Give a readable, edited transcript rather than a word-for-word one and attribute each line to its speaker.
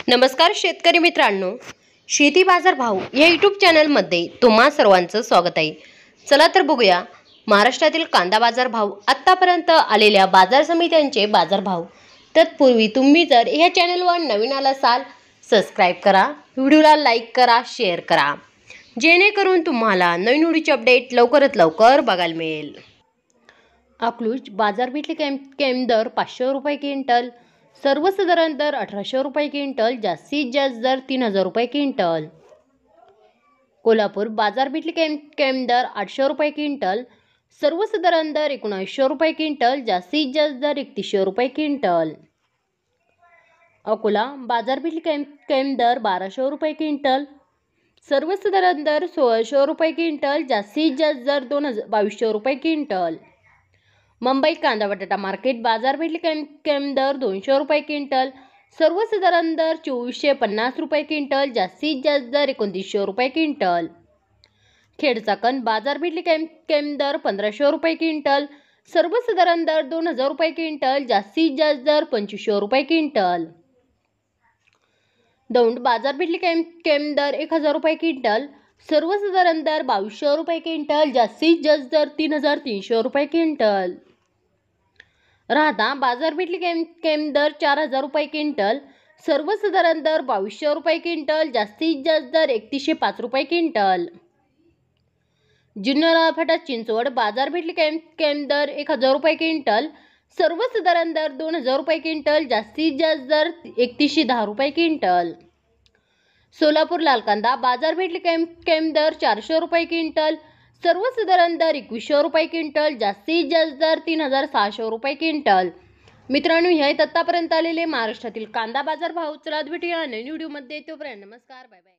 Speaker 1: नमस्कार शेतकरी मित्रांनो, शेती बाजार भाव या यूट्यूब चॅनलमध्ये तुम्हा सर्वांचं स्वागत आहे। चला तर बघूया महाराष्ट्रातील कांदा बाजार भाव, आतापर्यंत आलेल्या बाजार समित्यांचे बाजार भाव। तत्पूर्वी तुम्ही जर या चॅनलवर नवीन आला असाल, सबस्क्राइब करा, व्हिडिओला लाईक करा, शेअर करा, जेणेकरून तुम्हाला नवीन व्हिडिओचे अपडेट लवकरात लवकर बघायला मिळेल। अकलूज बाजारपेठेतले कॅम दर 500 रुपये क्विंटल, सर्वसाधारण दर 1800 रुपये क्विंटल, जास्तीत जास्त दर 3000 रुपये क्विंटल। कोल्हापूर बाजारपेठेतले कॅम दर 800 रुपये क्विंटल, सर्वसाधारण दर 1900 रुपये क्विंटल, जास्तीत जास्त दर 3100 रुपये क्विंटल। अकोला बाजारपेठेतले कॅम दर 1200 रुपये क्विंटल, सर्वसाधारण दर 1600 रुपये क्विंटल, जास्तीत जास्त दर 2200 रुपये क्विंटल। मुंबई कांदा बटाटा मार्केट बाजारपेठेतले कॅम दर 200 रुपये क्विंटल, सर्वसाधारण दर 2450 रुपये क्विंटल, जास्तीत जास्त दर 2900 रुपये क्विंटल। खेड चाकण बाजारपेठेतले कॅम दर 1500 रुपये क्विंटल, सर्वसाधारण दर 2000 रुपये क्विंटल, जास्तीत जास्त दर 2500 रुपये क्विंटल। दौंड बाजारपेठेतले कॅम दर 1000 रुपये क्विंटल, सर्वसाधारण दर 2200 रुपये क्विंटल, जास्तीत जास्त दर 3300 रुपये क्विंटल। राहता बाजारपेठेतले कॅम दर 4000 रुपये क्विंटल, सर्वसाधारण दर 2200 रुपये क्विंटल, जास्तीत जास्त दर 3105 रुपये क्विंटल। जुन्नर फाटा चिंचवड बाजारपेठेतले कॅम दर 1000 रुपये क्विंटल, सर्वसाधारण दर 2000 रुपये क्विंटल, जास्तीत जास्त दर 3110 रुपये क्विंटल। सोलापूर लाल कांदा बाजारपेठेतले कॅम दर 400 रुपये क्विंटल, सर्वसाधारण दर 2100 रुपये क्विंटल, जास्तीत जास्त दर 3600 रुपये क्विंटल। मित्रांनो, हे आहेत आतापर्यंत आलेले महाराष्ट्रातील कांदा बाजार भाव। चला भेटूया नवीन व्हिडिओमध्ये, तोपर्यंत नमस्कार, बाय बाय।